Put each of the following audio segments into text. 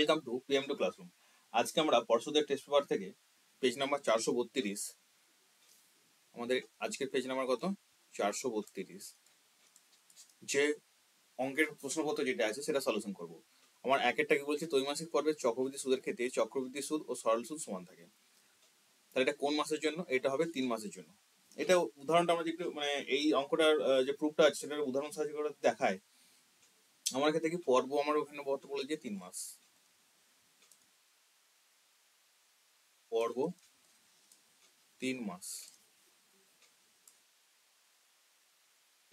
Welcome to PM2 classroom. আজকে আমরা পর্ষদের টেস্ট পেপার থেকে পেজ নাম্বার 432, আমাদের আজকের পেজ নাম্বার কত 432, যে অঙ্কের প্রশ্নপত্র যেটা আছে সেটা সলিউশন করব। আমার একেরটা কি বলছে, ত্রৈমাসিক পর্বে চক্রবৃদ্ধি সুদের ক্ষেত্রে চক্রবৃদ্ধি সুদ ও সরল সুদ সমান থাকে। তাহলে এটা কোন মাসের জন্য? এটা হবে 3 মাসের জন্য। এটা উদাহরণটা আমরা একটু এই অঙ্কটার যে প্রুফটা আছে সেটার উদাহরণ সাহায্য করে দেখায়। আমার ক্ষেত্রে কি পর্ব আমার ওখানে বলে যে 3 মাস, পর্ব 3 মাস,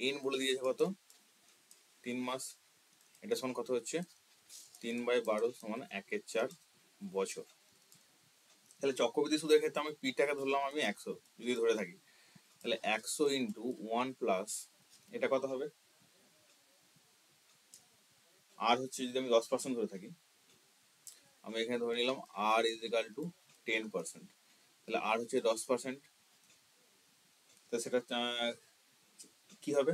এন বলে দিয়েছে কত 3 মাস, এটা সমান কত হচ্ছে 3/12 সমান 1/4 বছর। তাহলে চক্রবৃদ্ধি সুদের ক্ষেত্রে আমি পিটাকে ধরলাম আমি 100 যদি ধরে থাকি, তাহলে 100 ইন্টু 1 প্লাস এটা কত হবে, আর হচ্ছে যদি আমি 10% ধরে থাকি, আমি এখানে ধরে নিলাম আর ইজ ইকাল টু 10%, তাহলে আর হচ্ছে 10%, তো সেটা কি হবে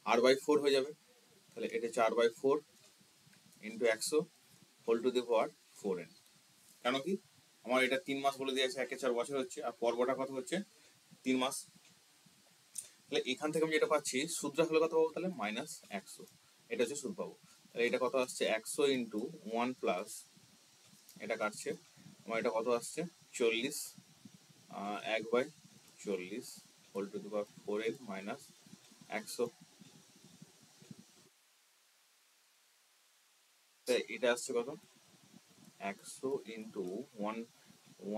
r/4 হয়ে যাবে। তাহলে এটা 4/4 into 100 whole to the power 4n। কেন কি আমার এটা 3 মাস বলে দিয়েছে, 1/4 বছর হচ্ছে, আর পর্বটা কত হচ্ছে 3 মাস। তাহলে এখান থেকে আমি যেটা পাচ্ছি সুদটা হলে কত পাবো, তাহলে -100, এটা হচ্ছে সুদ পাবো। তাহলে এটা কত আসছে 100 ইন্টু 1 প্লাস এটা কাটছে, আমার এটা কত আসছে 40, 1/40 whole to the power 4n minus 100। তাই এটা আসছে কত 100 ইন্টু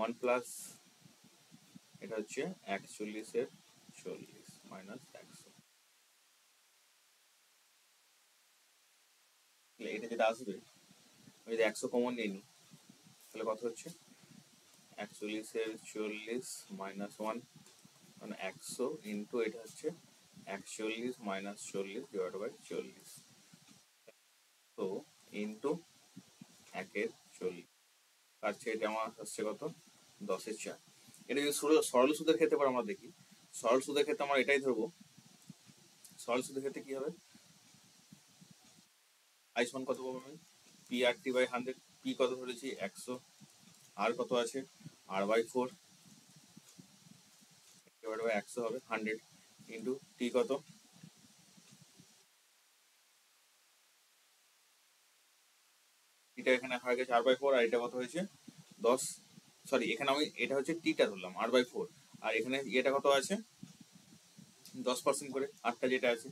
1 প্লাস এটা হচ্ছে 41 40 মাইনাস 100। তাহলে এটা যেটা আসবে আমি যদি 100 কমন নিয়ে নিই, তাহলে কত হচ্ছে 41 40 মাইনাস 1 মানে 100 ইন্টু এটা হচ্ছে 41 মাইনাস 40 ডিভাইড বাই 40, তো ইন্টু 1/40 কাটছে, এটা আমার আসছে কত 10/4। এটা যদি সরল সুদের ক্ষেত্রে পর আমরা দেখি, সরল সুদের ক্ষেত্রে আমরা এটাই ধরবো। সরল সুদের ক্ষেত্রে কি হবে, আই সমান কত পাবো আমি p/100, পি কত ধরেছি 100, আর কত আছে r/4 ডিভাইড বাই 100 হবে 100 ইন্টু টি কত, টিটা এখানে হয়ে গেছে r/4, আর এটা কত হয়েছে 10, সরি এখানে আমি এটা হচ্ছে টিটা ধরলাম r/4, আর এখানে এটা কত আছে 10% করে আটটা যেটা আছে,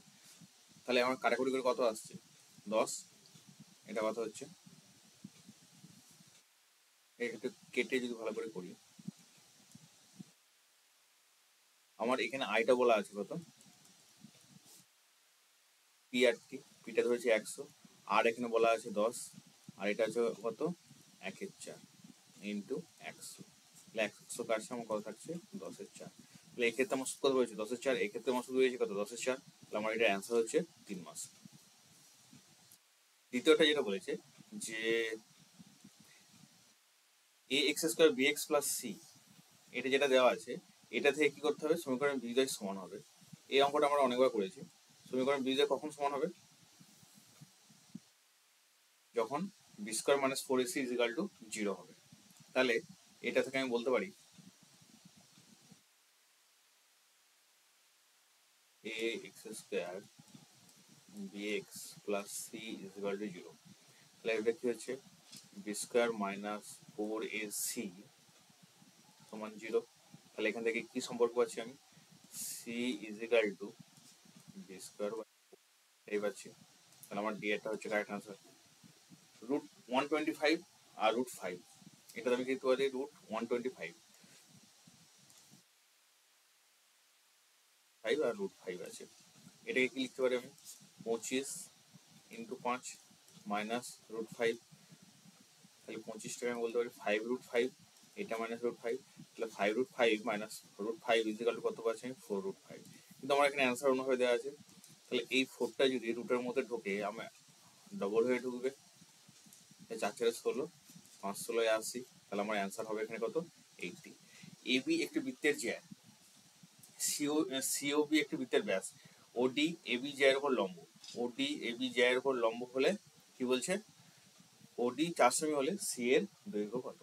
তাহলে আমার কাটাকুটি করে কত আসছে 10, এটা কত হচ্ছে, একটু কেটে যদি ভালো করে করি, আমার এখানে আইটা বলা আছে কত পি আর টি, পিটা ধরেছি 100, আর এখানে বলা আছে 10, আর এটা হচ্ছে কত 1/4 ইন্টু 100, তাহলে 100 কাটছে আমার কত থাকছে 10/4। তাহলে এক্ষেত্রে আমার সুদ কত হয়েছে 10/4, এক্ষেত্রে আমার সুদ হয়েছে কত 10/4, তাহলে আমার এটা অ্যান্সার হচ্ছে 3 মাস। দ্বিতীয়টা যেটা বলেছে যে ax² bx প্লাস c, এটা যেটা দেওয়া আছে এটা থেকে কি করতে হবে, সমীকরণ বিজয় সমান হবে। এই অঙ্কটা আমরা অনেকবার করেছি। সমীকরণ বিজয় কখন সমান হবে, যখন b² - 4ac = 0 হবে। তাহলে এটা থেকে আমি বলতে পারি ax² bx প্লাস c = 0। তাহলে এটা কি হচ্ছে b² - 4ac সমান 0। তাহলে এখান থেকে কি সম্পর্ক পাচ্ছি আমি c = b², এই পাচ্ছি। তাহলে আমার ডি এরটা হচ্ছে কারেক্ট আনসার। √125 আর √5, এটা আমি লিখতে পারি √125 আর √5 আছে, এটাকে কি লিখতে পারি আমি 25 ইন্টু 5 মাইনাস √5, তাহলে 25টাকে আমি বলতে পারি 5√5, এটা মাইনাস √5, তাহলে 5√5 মাইনাস √5 = কত পাচ্ছি আমি 4√5। কিন্তু আমার এখানে অ্যান্সার অন্যভাবে দেওয়া আছে, তাহলে এই 4টা যদি রুটের মধ্যে ঢোকে আমার ডবল হয়ে ঢুকবে, 4×4 = 16, 5×16 = 80, তাহলে আমার অ্যান্সার হবে এখানে কত 80। এবি একটি বৃত্তের জ্যা, সিওবি একটি বৃত্তের ব্যাস, ওডি এবি জ্যায়ের উপর লম্ব, ওডি এবি জ্যায়ের উপর লম্ব হলে কি বলছে ওডি 4 সেমি হলে সি এর দৈর্ঘ্য কত?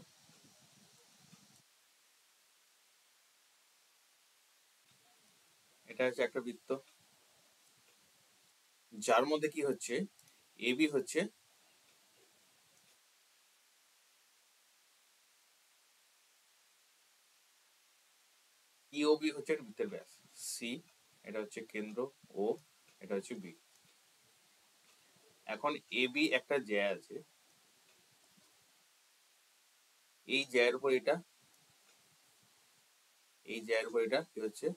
এটা হচ্ছে একটা বৃত্ত যার মধ্যে কি হচ্ছে, এবি হচ্ছে ইওবি হচ্ছে বৃত্তের ব্যাস, সি এটা হচ্ছে কেন্দ্র, ও এটা হচ্ছে বি। এখন এবি একটা জ্যা আছে, এই জ্যার উপর এটা, এই জ্যার উপর এটা কি হচ্ছে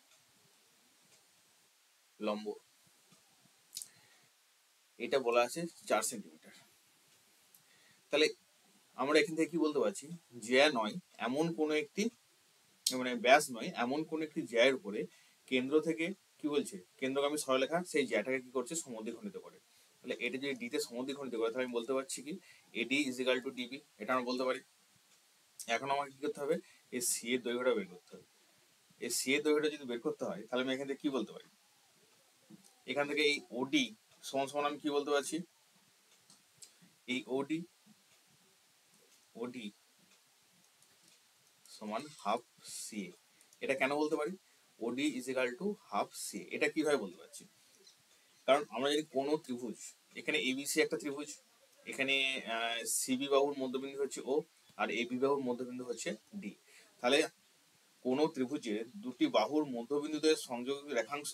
লম্ব, এটা বলা আছে 4 সেন্টিমিটার। তাহলে আমরা এখান থেকে কি বলতে পারছি, জ্যা নয় এমন কোন একটি, মানে ব্যাস নয় এমন কোন একটি জ্যায়ের উপরে কেন্দ্র থেকে কি বলছে কেন্দ্রগামী সরলরেখা সেই জ্যাটাকে কি করছে সমদ্বিখণ্ডিত করে। তাহলে এটা যদি ডি তে সমদ্বিখণ্ডিত করে তাহলে আমি বলতে পারছি কি এডি ইজ ইকাল টু ডিবি, এটা আমরা বলতে পারি। এখন আমাকে কি করতে হবে, এই সি এর দৈর্ঘ্যটা বের করতে হবে। এই সি এর দৈর্ঘ্যটা যদি বের করতে হয় তাহলে আমি এখান থেকে কি বলতে পারি, এখান থেকে এই ওডি সমান সমান আমি কি বলতে পারছি, এই ওডি ওডি সমান হাফ সি এ। এটা কেন বলতে পারি, OD is equal to half C A, এটা কিভাবে বলতে পারছি, কারণ আমরা যদি কোনো ত্রিভুজ, এখানে এবিসি একটা ত্রিভুজ, এখানে সিবি বাহুর মধ্যবিন্দু হচ্ছে ও, আর এবি বাহুর মধ্যবিন্দু হচ্ছে ডি। তাহলে কোনো ত্রিভুজের দুটি বাহুর মধ্যবিন্দুদের সংযোগ রেখাংশ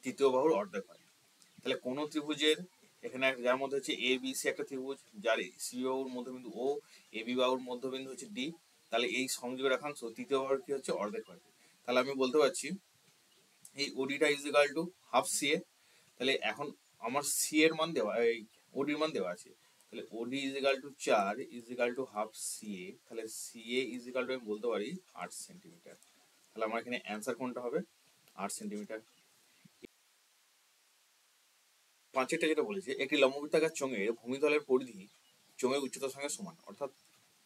তৃতীয় বাহুর অর্ধেক হয়। তাহলে কোনো ত্রিভুজের এখানে যার মধ্যে হচ্ছে এ বি সি একটা ত্রিভুজ, যার সি বাহুর মধ্যবিন্দু ও, এ বি বাহুর মধ্যবিন্দু হচ্ছে ডি, তাহলে এই সংযোগ রেখাংশ তৃতীয় বাহুর কি হচ্ছে অর্ধেক হয়। তাহলে আমি বলতে পারছি এই ওডিটা is equal to half C A. তাহলে এখন আমার সি এর মান দেওয়া, এই ওডির মান দেওয়া আছে, তাহলে OD is equal to 4 is equal to half C A, তাহলে C A is equal to আমি বলতে পারি 8 সেন্টিমিটার। তাহলে আমার এখানে অ্যান্সার কোনটা হবে, 8 সেন্টিমিটার। পাঁচেরটা যেটা বলেছে একটি লম্ববৃত্তাকার চোঙের ভূমিতলের পরিধি চোঙের উচ্চতার সঙ্গে সমান, অর্থাৎ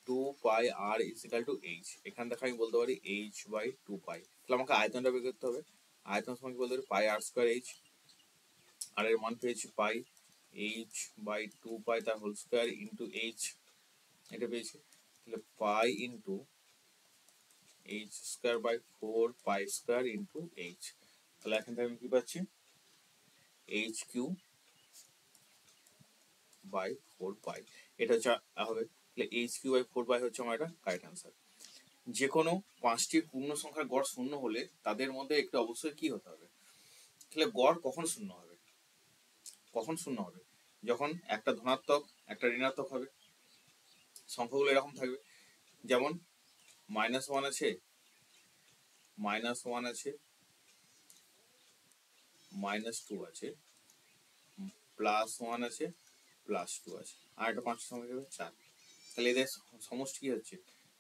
2 পাই আর ইজ ইকাল টু এইচ। এখান থেকে আমি বলতে পারি এইচ বাই 2 পাই। তাহলে আমাকে আয়তনটা বের করতে হবে, আয়তন সমান কি বলতে পারি পাই আর স্কোয়ার এইচ, আর এর মান পেয়েছি পাই এইচ বাই 2 পাই তার হোল স্কোয়ার ইন্টু এইচ, এটা পেয়েছি। তাহলে pi into H square by 4 pi square into H. তাহলে এখান থেকে আমি কি পাচ্ছি, এইচ কিউ বাই 4 পাই, এটা হচ্ছে হবে। তাহলে এইচ কিউ বাই 4 পাই হচ্ছে আমার এটা কারেক্ট অ্যান্সার। যে কোনো পাঁচটি পূর্ণ সংখ্যার গড় শূন্য হলে তাদের মধ্যে একটি অবশ্যই কি হতে হবে, তাহলে গড় কখন শূন্য হবে, কখন শূন্য হবে, যখন একটা ধনাত্মক একটা ঋণাত্মক হবে, সংখ্যাগুলো এরকম থাকবে, যেমন -1 আছে, -1 আছে, -2 আছে, +1 আছে, +2 আছে, আর একটা পাঁচটা সংখ্যা হবে 4। তাহলে এদের সমষ্টি কি হচ্ছে,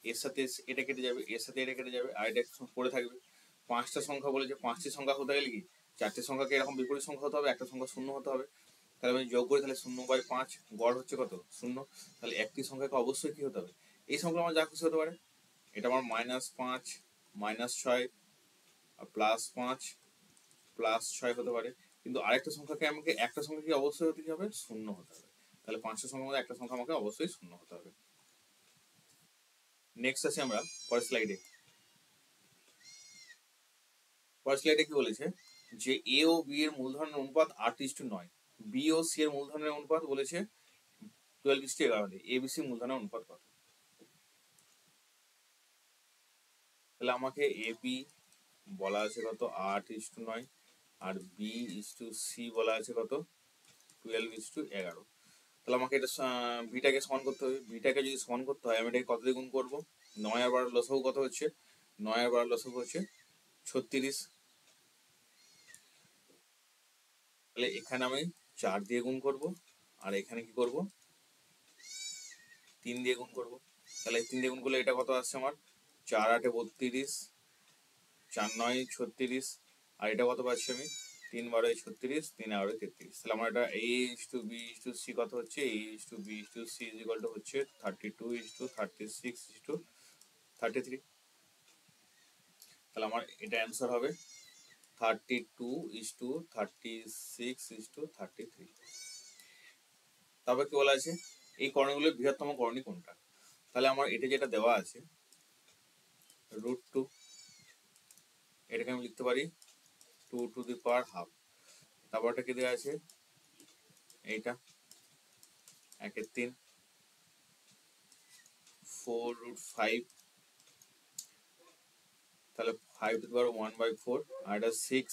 এর সাথে এটা কেটে যাবে, এর সাথে এটা কেটে যাবে, আর এটা পড়ে থাকবে। পাঁচটা সংখ্যা বলেছে, পাঁচটি সংখ্যা হতে গেলে কি চারটে সংখ্যাকে এরকম বিপরীত সংখ্যা হতে হবে, একটা সংখ্যা শূন্য হতে হবে। তাহলে আমি যোগ করি, তাহলে 0/5 গড় হচ্ছে কত 0। তাহলে একটি সংখ্যাকে অবশ্যই কি হতে হবে, এই সংখ্যা আমার যা খুশি হতে পারে, এটা আমার -5 -6 +5 +6 হতে পারে, কিন্তু আরেকটা সংখ্যাকে আমাকে একটা সংখ্যাকে অবশ্যই হতে হবে শূন্য হতে হবে। তাহলে পাঁচটা সংখ্যার মধ্যে একটা সংখ্যা আমাকে অবশ্যই শূন্য হতে হবে। নেক্সট আসি আমরা পরের স্লাইডে। পরের স্লাইডে কি বলেছে যে এ ও বি এর মূলধনের অনুপাত 8:9, বি ও সি এর মূলধনের অনুপাত বলেছে 12:11, এ বি সি মূলধনের অনুপাত কত। তাহলে আমাকে এ বি বলা আছে কত 8:9, আর বি ইস টু সি বলা আছে কত 12:11। তাহলে আমাকে এটা বিটাকে সমান করতে হবে, বিটাকে যদি সমান করতে হয় আমি এটাকে কত দিয়ে গুণ করবো, 9 আর 12 লসাগু কত হচ্ছে, 9 আর 12 লসাগু হচ্ছে 36। তাহলে এখানে আমি 4 দিয়ে গুণ করব, আর এখানে কি করব 3 দিয়ে গুণ করব। তাহলে 3 দিয়ে গুণ করলে এটা কত আসছে আমার 4 8 32, 4 9 36, আর এটা কত পাচ্ছি আমি 3 12 36, 3 11 33। তাহলে আমার এটা A is to B is to C কত হচ্ছে, A is to B is to C is equal to হচ্ছে 32:36:33। তাহলে আমার এটা অ্যান্সার হবে 32:36:33। তারপর কি বলা আছে, এই কর্ণগুলোর বৃহত্তম কর্ণী কোনটা? তাহলে আমার এটা যেটা দেওয়া আছে √2, এটাকে আমি লিখতে পারি 2^12। তারপরটা কি দেওয়া আছে এইটা 1/3, 4√5, তাহলে 5^1/4, আর এটা 6,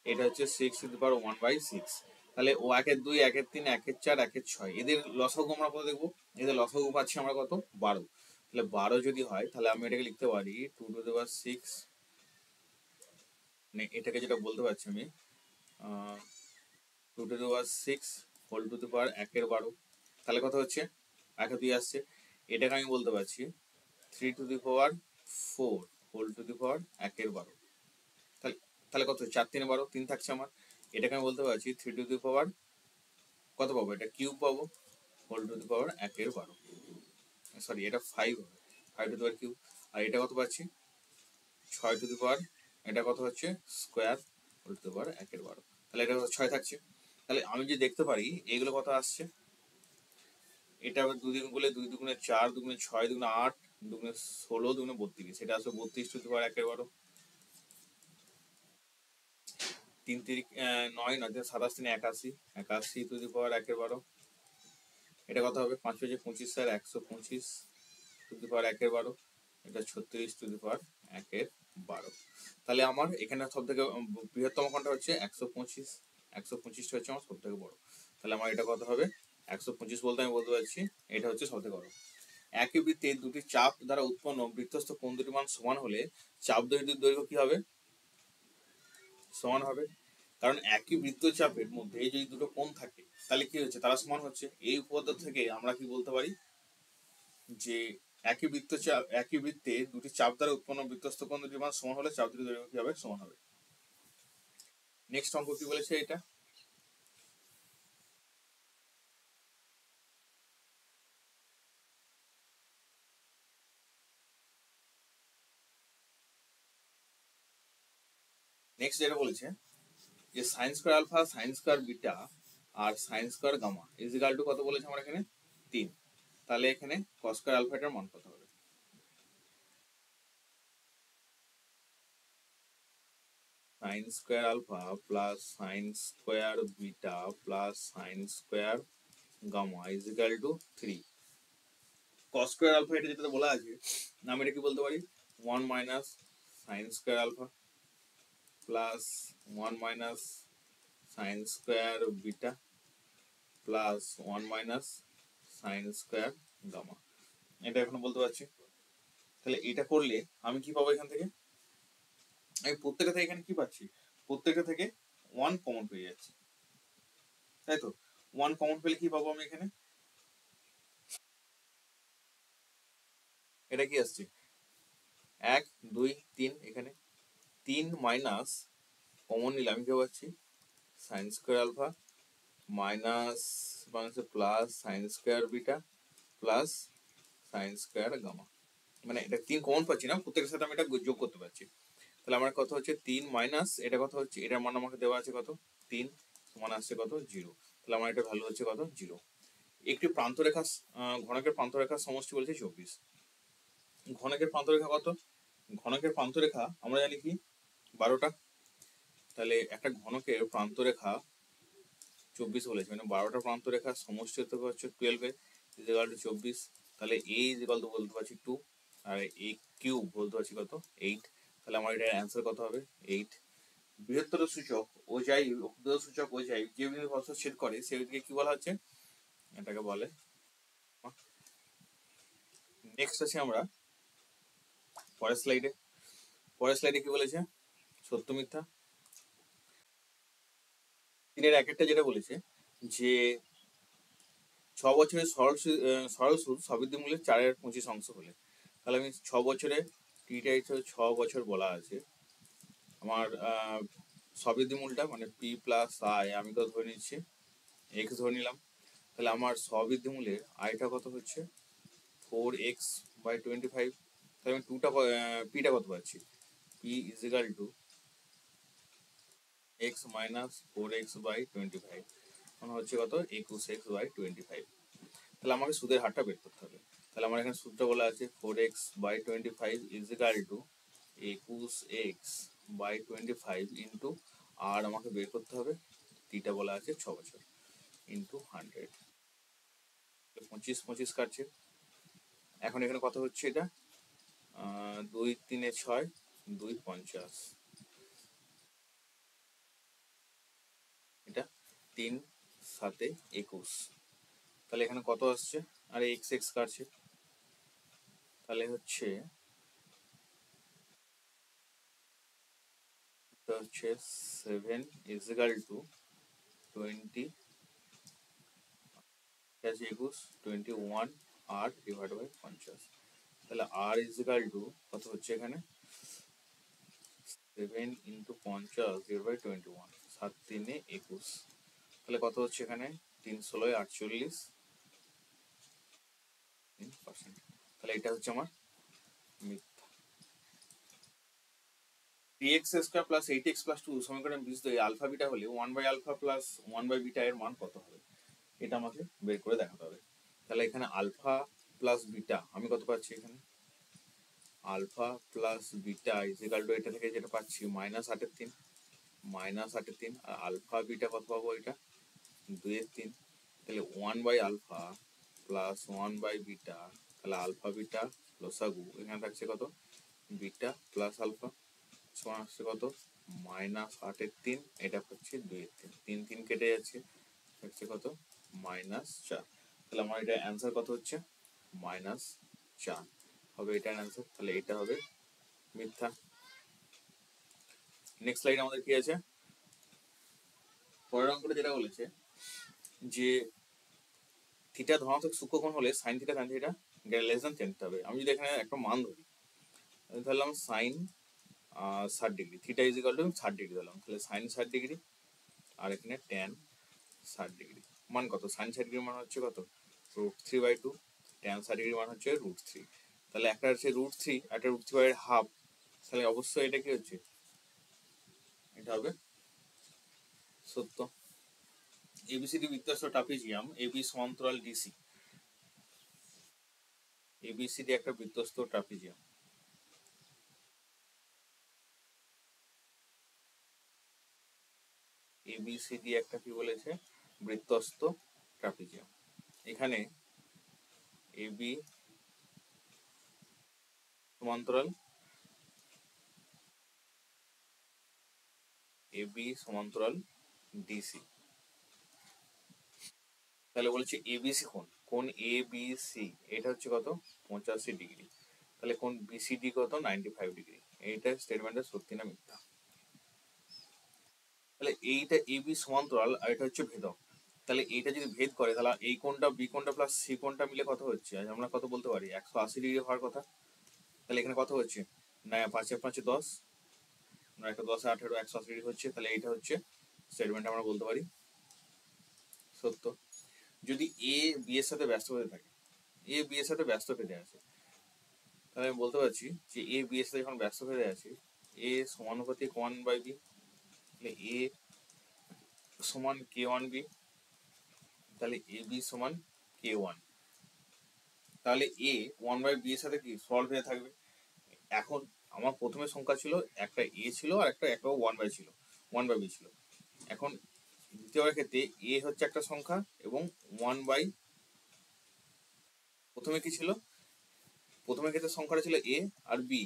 এটা হচ্ছে 6^1/6। তাহলে ও 1/2, 1/3, 1/4, 1/6, এদের লসাগু আমরা কত দেখবো? এদের লসাগু পাচ্ছি আমরা কত? 12। তাহলে 12 যদি হয় তাহলে আমি এটাকে লিখতে পারি 2^6, মানে এটাকে যেটা বলতে পারছি আমি 2^6 1/12। তাহলে কত হচ্ছে? 1/2 আসছে। এটাকে আমি বলতে পারছি 3^4 1/12। তাহলে তাহলে কত? 4×3=12, 3 থাকছে আমার। এটাকে আমি বলতে পারছি 3^, কত পাবো? এটা কিউব পাবো 1/12। সরি, এটা 5 হবে, 5^কিউব। আর এটা কত পাচ্ছি? 6^, এটা কত হচ্ছে? স্কোয়ার 1/12। তাহলে এটা 6 থাকছে। তাহলে আমি যে দেখতে পারি এইগুলো কত আসছে, এটা আবার 2 দ্বিগুণ করলে 2 দুগুণে 4, 2 দুগুণে 6, 2 দুগুণে 8, 2 দুগুণে 16, 2 দুগুণে 32, এটা আসবে 32^1/12। 3×3 9, 9 × 7 = 81, 81^1/12। এটা কত হবে? 5×5 = 25, 125^1/12। এটা 36^1/12। তাহলে আমার এখানে সব থেকে বৃহত্তম কোণটা হচ্ছে 125, 125টা হচ্ছে আমার সব থেকে বড়। তাহলে আমার এটা কত হবে? 125 বলতে আমি বলতে পারছি এটা হচ্ছে সব থেকে বড়। একই বৃত্তে দুটি চাপ দ্বারা উৎপন্ন বৃত্তস্থ কোণ দুটির মান সমান হলে চাপ দৈর্ঘ্যের দৈর্ঘ্য কি হবে? সমান হবে। কারণ একই বৃত্তচাপের মধ্যে যদি দুটো কোণ থাকে তাহলে কি হচ্ছে? তারা সমান হচ্ছে। এই উপপাদ্য থেকে আমরা কি বলতে পারি যে একই বৃত্তে দুটি চাপ দ্বারা উৎপন্ন বৃত্তস্থ কোণ দুটির মান সমান হলে চাপ দুটির দৈর্ঘ্য কি হবে? সমান হবে। নেক্সট অঙ্ক কি বলেছে এটা? নেক্সট যেটা বলেছে যে sin² আলফা, sin² বিটা আর sin² গামা ইজিক্যাল টু কত বলেছে আমার এখানে? 3। তাহলে এখানে cos² আলফাটার মান কত হবে? sin² alpha plus sin² beta plus sin² gamma equal to 3। cos² alpha এটা যেটা বলা আছে আমি এটা কি বলতে পারি? 1 minus sin² alpha plus 1 minus sin² beta plus 1 minus sin² gamma. এটা এখন বলতে পারছি। তাহলে এটা করলে আমি কি পাবো এখান থেকে? আমি প্রত্যেকটা থেকে এখানে কি পাচ্ছি? প্রত্যেকটা থেকে 1 কমন পেয়ে যাচ্ছি, তাই তো? 1 কমন পেলে কি পাবো আমি এখানে? এটা কি আসছে? 1 2 3, এখানে 3 মাইনাস কমন নিলে আমি কি পাচ্ছি? sin² আলফা মাইনাস মাইনাসে plus sin² beta plus sin² gamma. মানে এটা 3 কমন পাচ্ছি না, প্রত্যেকের সাথে আমি এটা যোগ করতে পারছি। তাহলে আমার কত হচ্ছে? 3 মাইনাস এটা কত হচ্ছে? এটার মান আমাকে দেওয়া আছে কত? 3, সমান আসছে কত? 0। তাহলে আমার এটা ভ্যালু হচ্ছে কত? 0। একটি প্রান্তরেখা ঘনকের প্রান্তরেখার সমষ্টি বলেছে 24। ঘনকের প্রান্তরেখা কত? ঘনকের প্রান্তরেখা আমরা জানি কি 12টা। তাহলে একটা ঘনকের প্রান্তরেখা 24 বলেছে, মানে 12টা প্রান্তরেখার সমষ্টি হচ্ছে 12 ইজিক্যাল টু 24। তাহলে a ইজিক্যাল টু বলতে পারছি 2, আর a কিউব বলতে পারছি কত? 8। তাহলে আমার এটার অ্যান্সার কত হবে? 8। বৃহত্তর সূচক ও যাই ক্ষুদ্রতর সূচক ও যাই যে বিন্দু পরস্পর ছেদ করে সেদিকে কি বলা হচ্ছে? এটাকে বলে। নেক্সট আছে আমরা পরের স্লাইডে। পরের স্লাইডে কি বলেছে? সত্য মিথ্যা। 3-এর 1-একটা যেটা বলেছে যে 6 বছরের সরল সুদ সবৃদ্ধিমূল্যের 4/25 হলে, তাহলে আমি 6 বছরে টিটা 6 বছর বলা আছে। আমার সবৃদ্ধিমূলটা মানে পি প্লাস আই আমি তো ধরে নিচ্ছি এক্স ধরে নিলাম। তাহলে আমার সবৃদ্ধিমূলের আইটা কত হচ্ছে? 4x/25। তাহলে আমি পিটা কত পাচ্ছি? P equal to x minus 4x/25। মানে হচ্ছে কত 21x/25। তাহলে আমাকে সুদের হারটা বের করতে হবে। তাহলে আমার এখানে সূত্র বলা আছে 4x/25 is equal to 21x/25 into, আর আমাকে বের করতে হবে টিটা বলা আছে 6 বছর, ইন্টু 100। 25 কাটছে। এখন এখানে কত হচ্ছে এটা, 2 3 6, 2 50, এটা 3 7 21। তাহলে এখানে কত আসছে, আর এক্স এক্স কাটছে, তাহলে হচ্ছে 7 ইজ ইকাল টু 20 21 21 আর ডিভাইড বাই 50। তাহলে আর ইজ ইকাল টু কত হচ্ছে এখানে 7 ইন্টু 50 ডিভাইড বাই 21, 7 3 21। তাহলে কত হচ্ছে এখানে 3 16 48%। তাহলে এটা হচ্ছে আমার মিথ্যা। 3x² প্লাস 8x প্লাস 2 সমীকরণ বিশিষ্ট এই আলফা বিটা হলে 1/α প্লাস 1/β এর মান কত হবে, এটা আমাকে বের করে দেখাতে হবে। তাহলে এখানে আলফা প্লাস বিটা আমি কত পাচ্ছি, এখানে alpha plus beta is equal to, এটা থেকে যেটা পাচ্ছি -8/3, -8/3, আর আলফা বিটা কত পাবো, এটা 2/3। তাহলে 1/α প্লাস 1/β, তাহলে আলফা বিটা লসাগু এখানে থাকছে কত, বিটা প্লাস আলফা সমান আসছে কত -8/3, এটা হচ্ছে 2/3, 3 3 কেটে যাচ্ছে, হচ্ছে কত -4। তাহলে আমার এটা অ্যান্সার কত হচ্ছে -4 হবে এটার অ্যান্সার। তাহলে এটা হবে মিথ্যা। নেক্সট স্লাইড আমাদের কি আছে, পরের অঙ্কটা যেটা বলেছে যে থিটা ধনাত্মক সূক্ষ্মকোণ হলে sine theta tan theta less than 10 হবে। আমি যদি এখানে একটা মান ধরি, ধরলাম sine 60 degree, theta is equal to 60 degree ধরলাম, তাহলে সাইন 60 ডিগ্রি আর এখানে ট্যান 60 ডিগ্রি। মান কত, সাইন 60 ডিগ্রি মান হচ্ছে কত √3/2, ট্যান 60 ডিগ্রি মান হচ্ছে √3। তাহলে একটা হচ্ছে √3, একটা √3/2, তাহলে অবশ্যই এটা কি হচ্ছে, এটা হবে সত্য। এবিসিডি বৃত্তাংশ ট্রাপিজিয়াম, এবি সমান্তরাল ডিসি, এবিসিডি একটা বৃত্তস্থ ট্রাপিজিয়াম, এবিসিডি একটা কি বলেছে, বৃত্তস্থ ট্রাপিজিয়াম। এখানে এবি সমান্তরাল, এবি সমান্তরাল ডিসি। তাহলে বলছে এবিসি কোণ এবিসি এটা হচ্ছে কত 85 ডিগ্রি, তাহলে কোণ বিসিডি কত 95 ডিগ্রি। এইটা স্টেটমেন্টের সত্যি না মিথ্যা। তাহলে এইটা এবি সমান্তরাল আর এটা হচ্ছে ভেদক, তাহলে এইটা যদি ভেদ করে তাহলে এই কোণটা বি কোণটা প্লাস সি কোণটা মিলে কত হচ্ছে, আজ আমরা কত বলতে পারি 180 ডিগ্রি হওয়ার কথা। তাহলে এখানে কত হচ্ছে না 5 5 10, না একটা 10 18 180 ডিগ্রি হচ্ছে, তাহলে এইটা হচ্ছে স্টেটমেন্ট আমরা বলতে পারি সত্য। যদি এ বি এর সাথে ব্যস্ত হতে থাকে, এ বি এর সাথে ব্যস্ত পেতে আছে, তাহলে আমি বলতে পারছি যে এ বি এর সাথে যখন ব্যস্ত হয়ে আছে, এ সমানুপাতিক 1/b, তাহলে এ সমান k1b, তাহলে এ বি সমান k1, তাহলে এ 1/b এর সাথে কি সলভ হয়ে থাকবে। এখন আমার প্রথমে সংখ্যা ছিল একটা এ ছিল আর একটা 1/b ছিল, 1/b ছিল। এখন দ্বিতীয়বার ক্ষেত্রে এ হচ্ছে একটা সংখ্যা এবং 1/, প্রথমে কি ছিল, প্রথমের ক্ষেত্রে সংখ্যাটা ছিল এ আর বি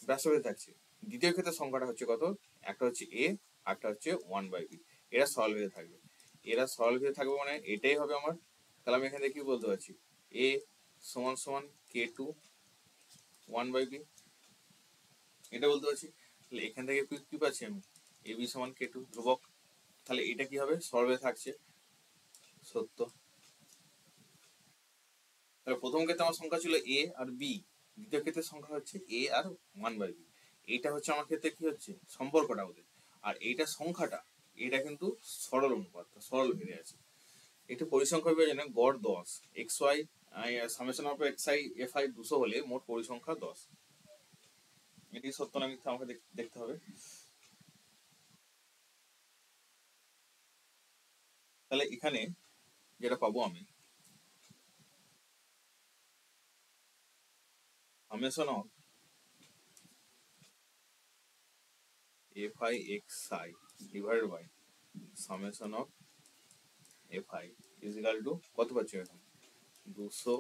ব্যস্ত হয়ে থাকছে, দ্বিতীয় ক্ষেত্রে সংখ্যাটা হচ্ছে কত, একটা হচ্ছে এ আর একটা হচ্ছে 1/b, এরা সলভ হয়ে থাকবে, এরা সলভ হয়ে থাকবে মানে এটাই হবে আমার। তাহলে আমি এখানে কি বলতে পারছি, এ সমান সমান k2 1/b, এটা বলতে পারছি। তাহলে এখান থেকে কি পাচ্ছি আমি, এ বি সমান k2 ধ্রুবক, তাহলে এটা কি হবে সলভ হয়ে থাকছে সত্য। তাহলে প্রথম ক্ষেত্রে আমার সংখ্যা ছিল এ আর বি, দ্বিতীয় ক্ষেত্রে সংখ্যা হচ্ছে এ আর 1/b, এইটা হচ্ছে আমার ক্ষেত্রে কি হচ্ছে সম্পর্কটা ওদের, আর এইটা সংখ্যাটা এটা কিন্তু সরল অনুপাত, সরল ভেদে আছে। একটি পরিসংখ্যা বিভাজনে গড় 10, X Y summation of X I F I 200 হলে মোট পরিসংখ্যা 10। এটি সত্য না মিথ্যা আমাকে দেখতে হবে। তাহলে এখানে যেটা পাবো আমি summation of fi xi divided by summation of fi is equal to কত পাচ্ছি এখন 200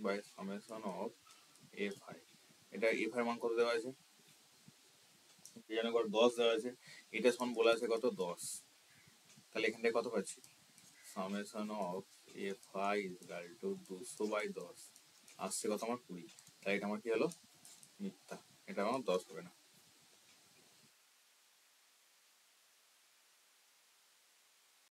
বাই সামেশন অফ fi। এটা fi মান কত দেওয়া আছে, এখানে কত 10 দেওয়া আছে, এটা সমান বলা আছে কত 10। তাহলে এখান থেকে কত পাচ্ছি summation of fi is equal to 200 by 10 আসছে কত আমার 20। তাই এটা আমার কি হলো মিথ্যা, এটা আমার 10 হবে না।